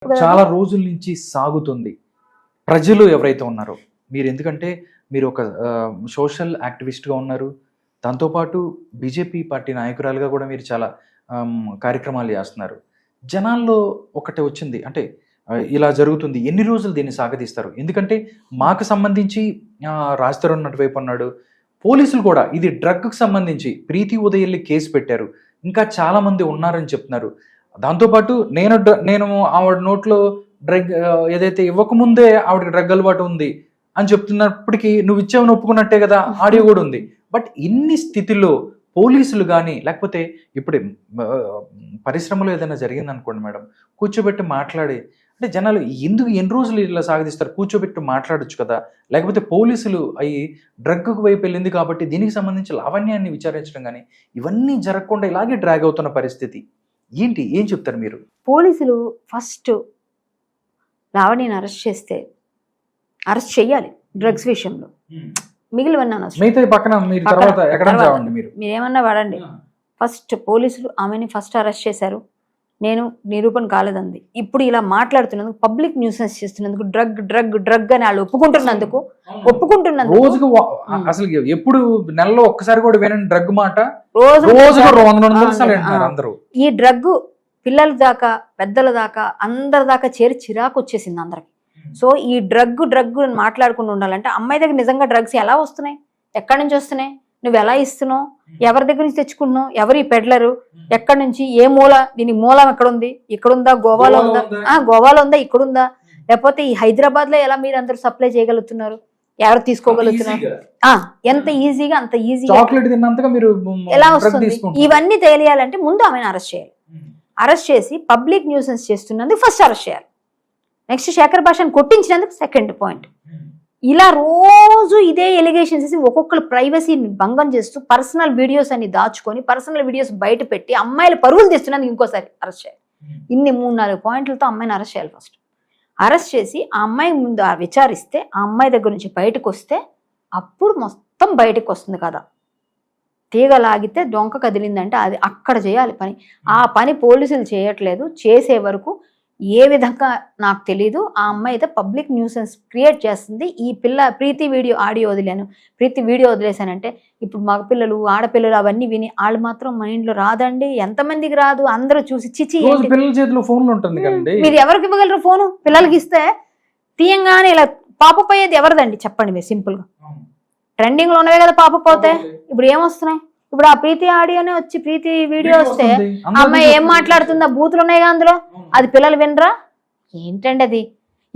చాలా రోజుల నుంచి సాగుతుంది. ప్రజలు ఎవరైతే ఉన్నారో మీరు, ఎందుకంటే మీరు ఒక సోషల్ యాక్టివిస్ట్గా ఉన్నారు, దాంతోపాటు బీజేపీ పార్టీ నాయకురాలుగా కూడా మీరు చాలా కార్యక్రమాలు చేస్తున్నారు. జనాల్లో ఒకటి వచ్చింది, అంటే ఇలా జరుగుతుంది, ఎన్ని రోజులు దీన్ని సాగదీస్తారు? ఎందుకంటే మాకు సంబంధించి రాజ్ తరుణ్ అటువైపు అన్నాడు, పోలీసులు కూడా ఇది డ్రగ్కి సంబంధించి ప్రీతి ఉదయల్లి కేసు పెట్టారు, ఇంకా చాలామంది ఉన్నారని చెప్తున్నారు. దాంతోపాటు నేను ఆవిడ నోట్లో డ్రగ్ ఏదైతే ఇవ్వకముందే ఆవిడకి డ్రగ్ అలవాటు ఉంది అని చెప్తున్నప్పటికీ నువ్వు ఇచ్చావని ఒప్పుకున్నట్టే కదా, ఆడియో కూడా ఉంది. బట్ ఇన్ని స్థితిలో పోలీసులు కానీ, లేకపోతే ఇప్పుడు పరిశ్రమలో ఏదైనా జరిగింది అనుకోండి మేడం, కూర్చోబెట్టి మాట్లాడి, అంటే జనాలు ఎందుకు ఎన్ని రోజులు ఇలా సాగదీస్తారు? కూర్చోబెట్టి మాట్లాడొచ్చు కదా. లేకపోతే పోలీసులు అవి డ్రగ్ వైపు వెళ్ళింది కాబట్టి దీనికి సంబంధించి లావణ్యాన్ని విచారించడం కానీ ఇవన్నీ జరగకుండా ఇలాగే డ్రాగ్ అవుతున్న పరిస్థితి ఏంటి? ఏం చెప్తారు మీరు? పోలీసులు ఫస్ట్ లావణ్యని అరెస్ట్ చేస్తే అరెస్ట్ చెయ్యాలి డ్రగ్స్ విషయంలో, మిగిలివన్నీ పక్కన మీరేమన్నా వాడండి. ఫస్ట్ పోలీసులు ఆమెని ఫస్ట్ అరెస్ట్ చేశారు, నేను నిరూపణ కాలేదంది. ఇప్పుడు ఇలా మాట్లాడుతున్నందుకు, పబ్లిక్ న్యూసెన్స్ చేస్తున్నందుకు, డ్రగ్ డ్రగ్ డ్రగ్ అని వాళ్ళు ఒప్పుకుంటున్నందుకు రోజుకు అసలు ఎప్పుడు నెలలో ఒక్కసారి కూడా వినండి డ్రగ్ మాట, అందరూ ఈ డ్రగ్ పిల్లల దాకా పెద్దల దాకా అందరి దాకా చేరి చిరాకు వచ్చేసింది అందరికి. సో ఈ డ్రగ్ అని మాట్లాడుకుంటూ ఉండాలంటే అమ్మాయి దగ్గర నిజంగా డ్రగ్స్ ఎలా వస్తున్నాయి, ఎక్కడి నుంచి వస్తున్నాయి, నువ్వు ఎలా ఇస్తున్నావు, ఎవరి దగ్గర నుంచి తెచ్చుకుంటున్నావు, ఎవరి పెడ్లరు, ఎక్కడి నుంచి, ఏ మూల, దీనికి మూలం ఎక్కడుంది, ఇక్కడుందా, గోవాలో ఉందా, గోవాలో ఉందా, ఇక్కడుందా, లేకపోతే ఈ హైదరాబాద్ లో ఎలా మీరు అందరూ సప్లై చేయగలుగుతున్నారు, ఎవరు తీసుకోగలుగుతున్నారు, ఎంత ఈజీగా అంత ఈజీగా ఎలా వస్తుంది? ఇవన్నీ తెలియాలంటే ముందు ఆమెను అరెస్ట్ చేయాలి. అరెస్ట్ చేసి పబ్లిక్ న్యూసెన్స్ చేస్తున్నందుకు ఫస్ట్ అరెస్ట్ చేయాలి. నెక్స్ట్ శేఖర్ భాషను కొట్టించినందుకు సెకండ్ పాయింట్. ఇలా రోజు ఇదే ఎలిగేషన్స్ వేసి ఒక్కొక్కరు ప్రైవసీని భంగం చేస్తూ పర్సనల్ వీడియోస్ అని దాచుకొని పర్సనల్ వీడియోస్ బయట పెట్టి అమ్మాయిల పరుగులు తీస్తున్నందుకు ఇంకోసారి అరెస్ట్ చేయాలి. ఇన్ని 3-4 పాయింట్లతో అమ్మాయిని అరెస్ట్ చేయాలి. ఫస్ట్ అరెస్ట్ చేసి ఆ అమ్మాయి ముందు విచారిస్తే, ఆ అమ్మాయి దగ్గర నుంచి బయటకు వస్తే అప్పుడు మొత్తం బయటకు వస్తుంది కదా. తీగ లాగితే డొంక కదిలిందంటే అది అక్కడ చేయాలి పని. ఆ పని పోలీసులు చేయట్లేదు. చేసే వరకు ఏ విధంగా నాకు తెలీదు. ఆ అమ్మాయి అయితే పబ్లిక్ న్యూసెన్స్ క్రియేట్ చేస్తుంది. ఈ పిల్ల ప్రీతి ఆడియో వదిలేను, ప్రీతి వీడియో వదిలేసానంటే ఇప్పుడు మగ పిల్లలు ఆడపిల్లలు అవన్నీ విని వాళ్ళు మాత్రం మైండ్లో రాదండి. ఎంతమందికి రాదు, అందరూ చూసి చిచి మీరు ఎవరికి ఇవ్వగలరు ఫోను? పిల్లలకి ఇస్తే తీయంగానే ఇలా పాపప్ అయ్యేది ఎవరిదండి చెప్పండి మీరు సింపుల్గా. ట్రెండింగ్లో ఉన్నవే కదా పాపప్ అవుతాయి. ఇప్పుడు ఏమొస్తున్నాయి? ఇప్పుడు ఆ ప్రీతి ఆడియోనే వచ్చి ప్రీతి వీడియో వస్తే అమ్మాయి ఏం మాట్లాడుతుందా, బూతులు ఉన్నాయి అందులో, అది పిల్లలు వినరా ఏంటండి అది?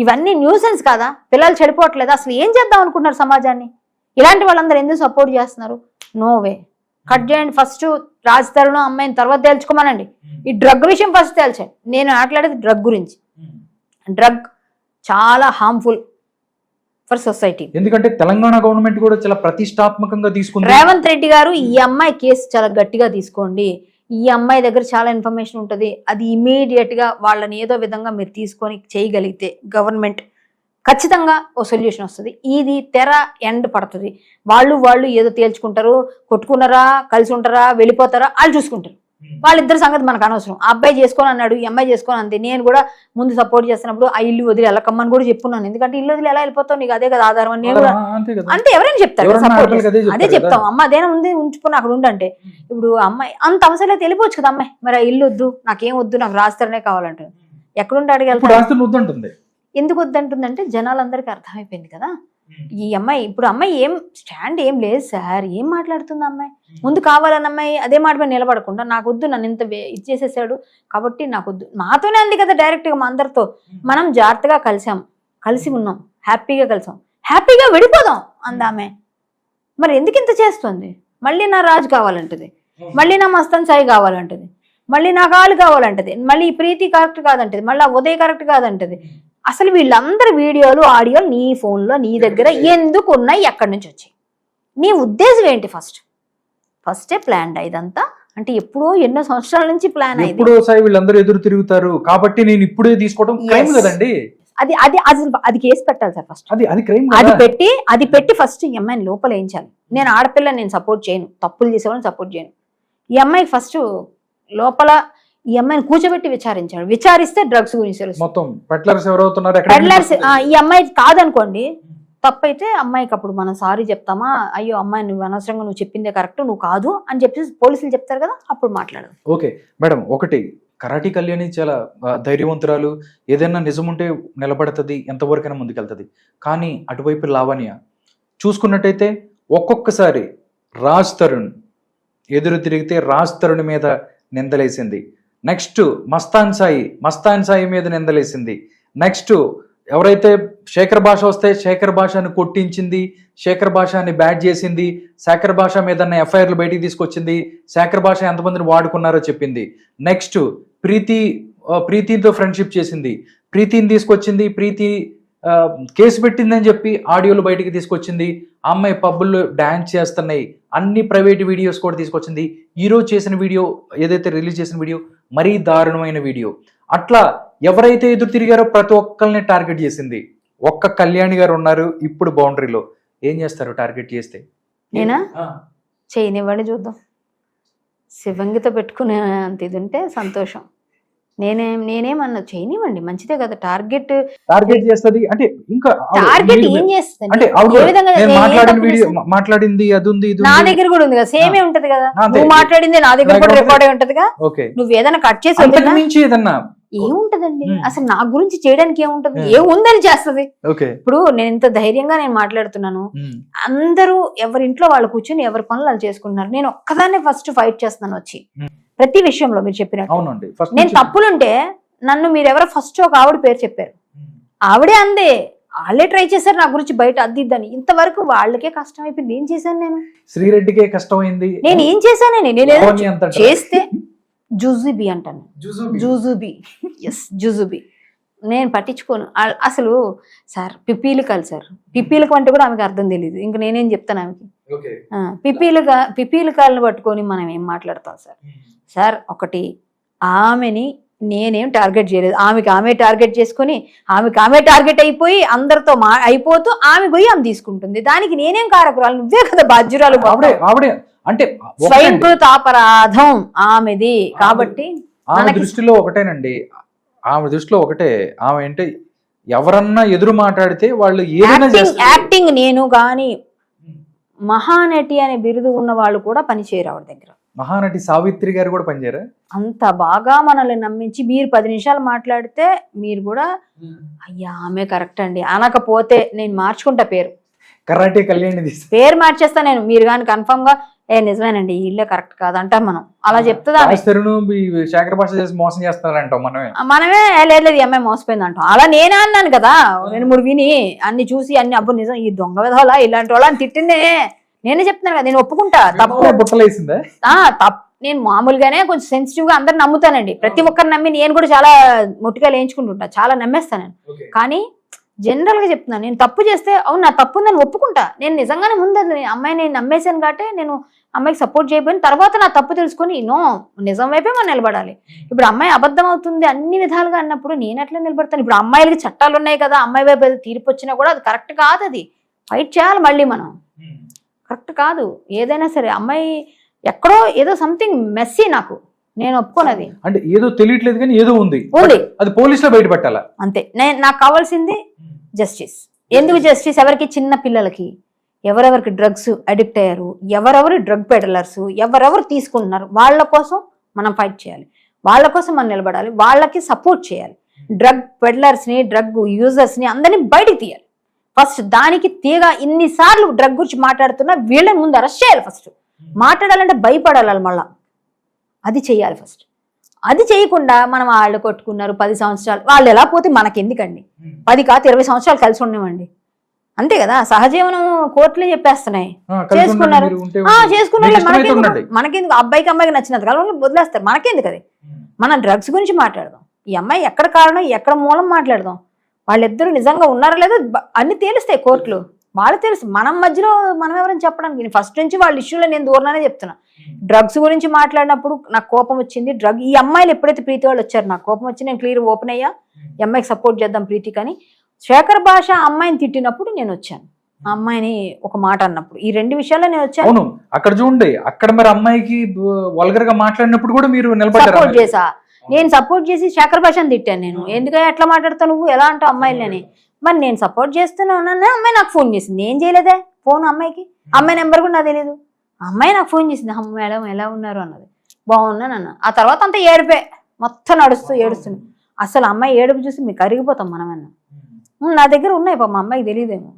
ఇవన్నీ న్యూసెన్స్ కాదా? పిల్లలు చెడిపోవట్లేదు. అసలు ఏం చేద్దాం అనుకుంటున్నారు సమాజాన్ని? ఇలాంటి వాళ్ళందరూ ఎందుకు సపోర్ట్ చేస్తున్నారు? No way. కట్ చేయండి. ఫస్ట్ రాజ్ తరుణ్ అమ్మాయిని తర్వాత తేల్చుకోమనండి. ఈ డ్రగ్ విషయం ఫస్ట్ తేల్చండి. నేను మాట్లాడేది డ్రగ్ గురించి. డ్రగ్ చాలా హార్మ్ఫుల్ ఫర్ సొసైటీ. ఎందుకంటే తెలంగాణ గవర్నమెంట్ కూడా చాలా ప్రతిష్టాత్మకంగా తీసుకుంది. రేవంత్ రెడ్డి గారు ఈ అమ్మాయి కేసు చాలా గట్టిగా తీసుకోండి, ఈ అమ్మాయి దగ్గర చాలా ఇన్ఫర్మేషన్ ఉంటుంది, అది ఇమీడియట్ గా వాళ్ళని ఏదో విధంగా మీరు తీసుకొని చేయగలిగితే గవర్నమెంట్ ఖచ్చితంగా ఓ సొల్యూషన్ వస్తుంది. ఇది తెర ఎండ్ పడుతుంది. వాళ్ళు ఏదో తేల్చుకుంటారు, కొట్టుకున్నారా, కలిసి ఉంటారా, వెళ్ళిపోతారా, వాళ్ళు చూసుకుంటారు. వాళ్ళిద్దరు సంగతి మనకు అనవసరం. ఆ అబ్బాయి చేసుకొని అన్నాడు, ఈ అమ్మాయి చేసుకొని అంతే. నేను కూడా ముందు సపోర్ట్ చేస్తున్నప్పుడు ఆ ఇల్లు వదిలి వెళ్ళకమ్మని కూడా చెప్పున్నాను. ఎందుకంటే ఇల్లు వదిలి ఎలా వెళ్ళిపోతావు, నీకు అదే కదా ఆధారం అని. నేను కూడా అంతే, ఎవరైనా చెప్తారు సపోర్ట్, అదే చెప్తాం. అమ్మ అదేనా ఉంది ఉంచుకుని అక్కడ ఉండంటే, ఇప్పుడు అమ్మాయి అంత అవసరం అయితే వెళ్ళిపోవచ్చు కదా అమ్మాయి. మరి ఆ ఇల్లు వద్దు, నాకేం వద్దు, నాకు రాస్తారనే కావాలంటే ఎక్కడుంటే అడిగి వెళ్తాను. ఎందుకు వద్దంటుందంటే జనాలందరికీ అర్థమైపోయింది కదా ఈ అమ్మాయి. ఇప్పుడు అమ్మాయి ఏం స్టాండ్ ఏం లేదు సార్, ఏం మాట్లాడుతుంది అమ్మాయి? ముందు కావాలని అమ్మాయి అదే మాట మీద నిలబడకుండా నాకు వద్దు, నన్ను ఇంత ఇచ్చేసేసాడు కాబట్టి నాకు వద్దు, మాతోనే అంది కదా డైరెక్ట్గా. మా అందరితో మనం జాగ్రత్తగా కలిసి ఉన్నాం, హ్యాపీగా కలిసాం, హ్యాపీగా విడిపోదాం అందామె. మరి ఎందుకు ఇంత చేస్తుంది? మళ్ళీ నా రాజు కావాలంటది, మళ్ళీ నా మస్తాన్ సాయి కావాలంటది, మళ్ళీ నా కాళ్ళు కావాలంటది, మళ్ళీ ఈ ప్రీతి కరెక్ట్ కాదంటది, మళ్ళీ ఉదయ్ కరెక్ట్ కాదంటది. అసలు వీళ్ళందరి వీడియోలు ఆడియోలు నీ ఫోన్లో నీ దగ్గర ఎందుకు ఉన్నాయి, ఎక్కడి నుంచి వచ్చాయి, నీ ఉద్దేశం ఏంటి? ఫస్టే ప్లాన్ ఇదంతా అంటే ఎప్పుడో ఎన్నో సంవత్సరాల నుంచి ప్లాన్ అయింది. వీళ్ళందరూ ఎదురు తిరుగుతారు కాబట్టి నేను ఇప్పుడే తీసుకోవడం క్రైమ్ కదండి. అది కేసు పెట్టాలి సార్ ఫస్ట్. అది పెట్టి ఫస్ట్ ఈ అమ్మాయిని లోపల వేయించాలి. నేను ఆడపిల్లని నేను సపోర్ట్ చేయను, తప్పులు చేసేవాళ్ళని సపోర్ట్ చేయను. ఈ అమ్మాయికి ఫస్ట్ లోపల ఈ అమ్మాయిని కూర్చోబెట్టి విచారించాడు. విచారిస్తే డ్రగ్స్ గురించి తెలుసు. మొత్తం పెడ్లర్స్ ఎవరవుతున్నారు, పెడ్లర్స్ ఈ అమ్మాయి కాదనుకోండి, తప్పైతే అమ్మాయికి అప్పుడు మనం సారీ చెప్తామా, అయ్యో అమ్మాయి నువ్వు అనవసరంగా నువ్వు చెప్పిందే కరెక్ట్, నువ్వు కాదు అని చెప్పి పోలీసులు చెప్తారు కదా, అప్పుడు మాట్లాడదు. ఓకే మేడం, ఒకటి కరాటి కళ్యాణి చాలా ధైర్యవంతురాలు, ఏదైనా నిజం ఉంటే నిలబడుతుంది, ఎంతవరకైనా ముందుకెళ్తుంది. కానీ అటువైపు లావణ్య చూసుకున్నట్టయితే ఒక్కొక్కసారి రాజ్ తరుణ్ ఎదురు తిరిగితే రాజ్ తరుణ్ మీద నిందలేసింది. నెక్స్ట్ మస్తాన్ సాయి మీద నిందలేసింది. నెక్స్ట్ ఎవరైతే శేఖర్ భాష వస్తే శేఖర్ భాషను కొట్టించింది, శేఖర్ భాషని బ్యాట్ చేసింది, శేఖర్ భాష మీద ఎఫ్ఐఆర్లు బయటికి తీసుకొచ్చింది, శేఖర్ భాష ఎంతమందిని వాడుకున్నారో చెప్పింది. నెక్స్ట్ ప్రీతితో ఫ్రెండ్షిప్ చేసింది, ప్రీతిని తీసుకొచ్చింది, ప్రీతి కేసు పెట్టిందని చెప్పి ఆడియోలు బయటికి తీసుకొచ్చింది. ఆ అమ్మాయి పబ్బుల్లో డాన్స్ చేస్తున్నాయి, అన్ని ప్రైవేట్ వీడియోస్ కూడా తీసుకొచ్చింది. ఈరోజు చేసిన వీడియో ఏదైతే రిలీజ్ చేసిన వీడియో మరీ దారుణమైన వీడియో. అట్లా ఎవరైతే ఎదురు తిరిగారో ప్రతి ఒక్కరిని టార్గెట్ చేసింది. ఒక్క కళ్యాణి గారు ఉన్నారు ఇప్పుడు బౌండరీలో. ఏం చేస్తారు టార్గెట్ చేస్తే? నేనా చేయనివ్వండి చూద్దాం. శివంగితో పెట్టుకునే అంత ఇది ఉంటే సంతోషం. నేనేమన్నా చేయనివ్వండి, మంచిదే కదా. టార్గెట్ చేస్తుంది అంటే ఇంకా టార్గెట్ ఏం చేస్తుంది అంటే మాట్లాడింది అది ఉంది, నా దగ్గర కూడా ఉంది కదా, సేమే ఉంటది కదా. నువ్వు మాట్లాడింది నా దగ్గర కూడా రికార్డ్ అయి ఉంటది కదా. నువ్వు ఏదైనా కట్ చేసి ఏదన్నా ఏముంటదండి అసలు నా గురించి చేయడానికి ఏముంటది, ఏముందని చేస్తది. ఇప్పుడు నేను ఇంత ధైర్యంగా నేను మాట్లాడుతున్నాను, అందరూ ఎవరింట్లో వాళ్ళు కూర్చొని ఎవరి పనులు వాళ్ళు చేసుకుంటున్నారు. నేను ఒక్కదాన్నే ఫస్ట్ ఫైట్ చేస్తున్నాను వచ్చి ప్రతి విషయంలో. మీరు చెప్పినట్టు నేను తప్పులుంటే నన్ను మీరెవరో ఫస్ట్ ఒక ఆవిడ పేరు చెప్పారు, ఆవిడే అందే, వాళ్ళే ట్రై చేశారు నా గురించి బయట అద్దిద్దని. ఇంతవరకు వాళ్ళకే కష్టం అయిపోయింది. ఏం చేశాను నేను? శ్రీరెడ్డికే కష్టమైంది. నేను ఏం చేశాను? నేను చేస్తే జుజుబి అంటాను, జుజుబి. ఎస్ జుజుబి. నేను పట్టించుకోను అసలు. సార్ పిప్పీలికలు సార్, పిప్పీలిక అంటే కూడా ఆమెకు అర్థం తెలియదు. ఇంక నేనేం చెప్తాను ఆమెకి? పిప్పీలికాలను పట్టుకొని మనం ఏం మాట్లాడతాం సార్? సార్ ఒకటి, ఆమెని నేనేం టార్గెట్ చేయలేదు, ఆమె టార్గెట్ చేసుకొని ఆమె టార్గెట్ అయిపోయి అందరితో అయిపోతూ ఆమె పోయి ఆమె తీసుకుంటుంది. దానికి నేనేం కారకురాలు? నువ్వే కదా బాధ్యురాలు. అంటే స్వయంకృతాపరాధం ఆమెది. కాబట్టి ఆమె దృష్టిలో ఒకటేనండి, ఆమె దృష్టిలో ఒకటే. ఆమె అంటే ఎవరన్నా ఎదురు మాట్లాడితే వాళ్ళు యాక్టింగ్. నేను గాని మహానటి అనే బిరుదు ఉన్న వాళ్ళు కూడా పనిచేయరు ఆవిడ దగ్గర. మహానటి సావిత్రి గారు కూడా పనిచేయరా? అంత బాగా మనల్ని నమ్మించి మీరు 10 నిమిషాలు మాట్లాడితే మీరు కూడా అయ్యా ఆమె కరెక్ట్ అండి అనకపోతే నేను మార్చుకుంటా పేరు. కరాటే కళ్యాణి పేరు మార్చేస్తా నేను. మీరు కానీ కన్ఫర్మ్ గా నిజమేనండి ఇల్లే కరెక్ట్ కాదంట మనం అలా చెప్తుందా? శేఖర్ భాష చేసి మోసం చేస్తారంట మనమే లేదు ఈ అమ్మాయి మోసపోయింది అంటాం. అలా నేనే అన్నాను కదా, 2-3 విని అన్ని చూసి అన్ని అబ్బు నిజం ఈ దొంగ విధాలా ఇలాంటి వాళ్ళని తిట్టిందే నేనే చెప్తున్నాను కదా. నేను ఒప్పుకుంటా తప్పు. నేను మామూలుగానే కొంచెం సెన్సిటివ్ గా అందరు నమ్ముతానండి. ప్రతి ఒక్కరు నమ్మి నేను కూడా చాలా మొట్టిగా వేయించుకుంటుంటా, చాలా నమ్మేస్తాను. కానీ జనరల్ గా చెప్తున్నాను, నేను తప్పు చేస్తే అవును నా తప్పు ఉందని ఒప్పుకుంటా. నేను నిజంగానే ముందు అమ్మాయి నేను నమ్మేశాను కాబట్టి నేను అమ్మాయికి సపోర్ట్ చేయబోయిన తర్వాత నా తప్పు తెలుసుకొని నిజం వైపే మనం నిలబడాలి. ఇప్పుడు అమ్మాయి అబద్ధం అవుతుంది అన్ని విధాలుగా అన్నప్పుడు నేను ఎట్లా నిలబడతాను? ఇప్పుడు అమ్మాయిలకి చట్టాలు ఉన్నాయి కదా, అమ్మాయి వైపు తీర్పు వచ్చినా కూడా అది కరెక్ట్ కాదు. అది ఫైట్ చేయాలి మళ్ళీ మనం. కరెక్ట్ కాదు ఏదైనా సరే. అమ్మాయి ఎక్కడో ఏదో సంథింగ్ మెస్సీ, నాకు నేను ఒప్పుకోనది. అంటే ఏదో తెలియట్లేదు కానీ ఏదో ఉంది, అది పోలీసులో బయట పెట్టాలా అంతే. నాకు కావాల్సింది జస్టిస్. ఎందుకు జస్టిస్? ఎవరికి? చిన్న పిల్లలకి, ఎవరెవరికి డ్రగ్స్ అడిక్ట్ అయ్యారు, ఎవరెవరు డ్రగ్ పెడలర్స్, ఎవరెవరు తీసుకుంటున్నారు, వాళ్ళ కోసం మనం ఫైట్ చేయాలి, వాళ్ళ కోసం మనం నిలబడాలి, వాళ్ళకి సపోర్ట్ చేయాలి. డ్రగ్ పెడలర్స్ ని, డ్రగ్ యూజర్స్ ని అందరినీ బయటికి తీయాలి ఫస్ట్. దానికి తీగా ఇన్నిసార్లు డ్రగ్ గురించి మాట్లాడుతున్నా వీళ్ళని ముందు అరెస్ట్ చేయాలి ఫస్ట్. మాట్లాడాలంటే భయపడాలి మళ్ళా, అది చెయ్యాలి ఫస్ట్. అది చేయకుండా మనం వాళ్ళు కొట్టుకున్నారు 10 సంవత్సరాలు, వాళ్ళు ఎలా పోతే మనకెందుకండి? 10 కాదు 20 సంవత్సరాలు కలిసి ఉండేవండి, అంతే కదా. సహజీవనం కోర్టులే చెప్పేస్తున్నాయి. చేసుకున్నారు మనకెందుకు? అమ్మాయికి నచ్చినంత కాలం వదిలేస్తారు, మనకెందుకు? అది మనం డ్రగ్స్ గురించి మాట్లాడదాం. ఈ అమ్మాయి ఎక్కడ కారణం ఎక్కడ మూలం మాట్లాడదాం. వాళ్ళిద్దరూ నిజంగా ఉన్నారో లేదో అన్ని తేలుస్తాయి కోర్టులు, వాళ్ళు తెలుసు. మనం మధ్యలో మనం ఎవరైనా చెప్పడానికి ఫస్ట్ నుంచి వాళ్ళ ఇష్యూలో నేను దూరనే చెప్తున్నా. డ్రగ్స్ గురించి మాట్లాడినప్పుడు నాకు కోపం వచ్చింది. ఈ అమ్మాయిలు ఎప్పుడైతే ప్రీతి వాళ్ళు వచ్చారు నాకు కోపం వచ్చి నేను క్లియర్ ఓపెన్ అయ్యా, ఈ అమ్మాయికి సపోర్ట్ చేద్దాం ప్రీతి కానీ. శేఖర్ భాష అమ్మాయిని తిట్టినప్పుడు నేను వచ్చాను, ఆ అమ్మాయిని ఒక మాట అన్నప్పుడు, ఈ 2 విషయాల్లో నేను వచ్చాను. అక్కడ చూడండి, అక్కడ మరి అమ్మాయికి వల్గర్ గా మాట్లాడినప్పుడు కూడా మీరు సపోర్ట్ చేసా. నేను సపోర్ట్ చేసి శేఖర్ భాషను తిట్టాను నేను. ఎందుకంటే ఎట్లా మాట్లాడతావు నువ్వు, ఎలా అంటావు అమ్మాయిలని. మరి నేను సపోర్ట్ చేస్తున్నానన్నా అమ్మాయి నాకు ఫోన్ చేసింది. ఏం చేయలేదే ఫోన్ అమ్మాయికి, అమ్మాయి నెంబర్ కూడా నాకు తెలియదు. అమ్మాయి నాకు ఫోన్ చేసింది, అమ్మ మేడం ఎలా ఉన్నారు అన్నది. బాగున్నాను అన్న. ఆ తర్వాత అంతా ఏడిపే, మొత్తం ఏడుస్తుంది. అసలు అమ్మాయి ఏడుపు చూసి మీకు కరిగిపోతాం మనమన్నా. నా దగ్గర ఉన్నాయి పాప, మా అమ్మాయికి తెలియదేమో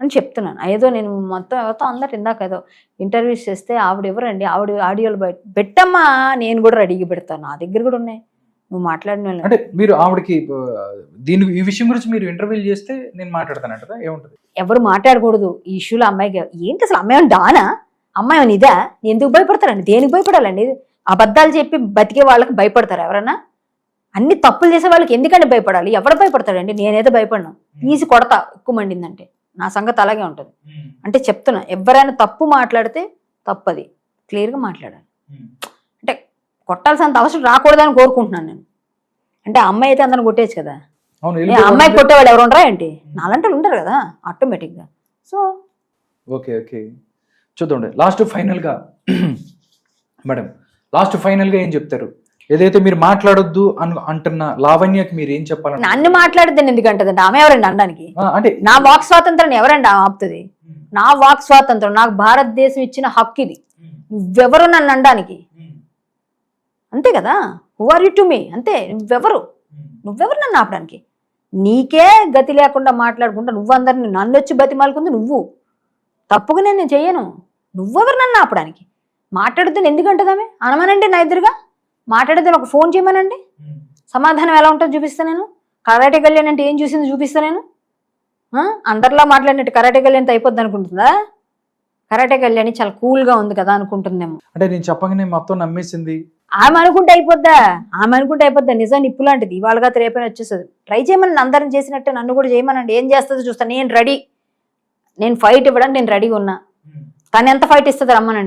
అని చెప్తున్నాను. ఏదో నేను మొత్తం ఎవరితో అందరు ఇందాక ఏదో ఇంటర్వ్యూస్ చేస్తే ఆవిడ ఎవరండి, ఆవిడ ఆడియోలు బయట పెట్టమ్మా, నేను కూడా రెడీగా పెడతాను, నా దగ్గర కూడా ఉన్నాయి, నువ్వు మాట్లాడిన అంటే మీరు ఆవిడకి ఈ విషయం గురించి మీరు ఇంటర్వ్యూ చేస్తే నేను మాట్లాడతానంట ఏముంటది? ఎవరు మాట్లాడకూడదు ఈ ఇష్యూలో. అమ్మాయికి ఏంటి అసలు, అమ్మాయి డానా, అమ్మాయి ఇదా, ఎందుకు భయపడతారండి, దేనికి భయపడాలండి? అబద్ధాలు చెప్పి బతికే వాళ్ళకి భయపడతారు ఎవరన్నా? అన్ని తప్పులు చేసే వాళ్ళకి ఎందుకంటే భయపడాలి? ఎవరు భయపడతాడండి? నేనైతే భయపడను, తీసి కొడతా ఎక్కువ మండిందంటే. నా సంగతి అలాగే ఉంటుంది. అంటే చెప్తున్నా, ఎవరైనా తప్పు మాట్లాడితే తప్పది క్లియర్గా మాట్లాడాలి. అంటే కొట్టాల్సినంత అవసరం రాకూడదని కోరుకుంటున్నాను నేను. అంటే అమ్మాయి అయితే అందరిని కొట్టేచ్చు కదా, అమ్మాయి కొట్టేవాళ్ళు ఎవరు ఉండరా ఏంటి? నాలంటే ఉంటారు కదా ఆటోమేటిక్గా. సో ఓకే ఓకే, చూద్దాం. లాస్ట్ ఫైనల్గా మేడం, లాస్ట్ ఫైనల్గా ఏం చెప్తారు? ఏదైతే మీరు మాట్లాడొద్దు అంటున్న లావణ్యకి మీరు ఏం చెప్పాలి? నన్ను మాట్లాడిద్దని ఎందుకంటదండి ఆమె? ఎవరండి అనడానికి? అంటే నా వాక్ స్వాతంత్రం ఎవరండి ఆపుతుంది? నా వాక్ స్వాతంత్రం నాకు భారతదేశం ఇచ్చిన హక్కు ఇది. నువ్వెవరు నన్ను అనడానికి? అంతే కదా, who are you to me? అంతే, నువ్వెవరు నన్ను ఆపడానికి? నీకే గతి లేకుండా మాట్లాడుకుంటా నువ్వందరిని నన్ను వచ్చి బతిమాలుకుంది నువ్వు. తప్పుగా నేను చెయ్యను, నువ్వెవరు నన్ను ఆపడానికి? మాట్లాడుతుంది ఎందుకంటదామే? అనమనండి, నా ఎదురుగా మాట్లాడితే ఒక ఫోన్ చేయమనండి, సమాధానం ఎలా ఉంటుందో చూపిస్తా నేను. కరాటే కళ్యాణ్ అంటే ఏం చూసింది చూపిస్తా నేను. అందరిలా మాట్లాడినట్టు కరాటే కళ్యాణ్ అయిపోద్ది అనుకుంటుందా? కరాటే కళ్యాణ్ చాలా కూల్గా ఉంది కదా అనుకుంటుందేమో. అంటే నేను చెప్పగానే మొత్తం నమ్మేసింది. ఆమె అనుకుంటే అయిపోద్దా? నిజం నిప్పు లాంటిది, ఇవాళగా రేపైనా వచ్చేస్తుంది. ట్రై చేయమని అందరం చేసినట్టే నన్ను కూడా చేయమనండి, ఏం చేస్తుందో చూస్తాను. నేను రెడీ, నేను ఫైట్ ఇవ్వడానికి నేను రెడీగా ఉన్నా. తను ఎంత ఫైట్ ఇస్తుంది రమ్మనండి.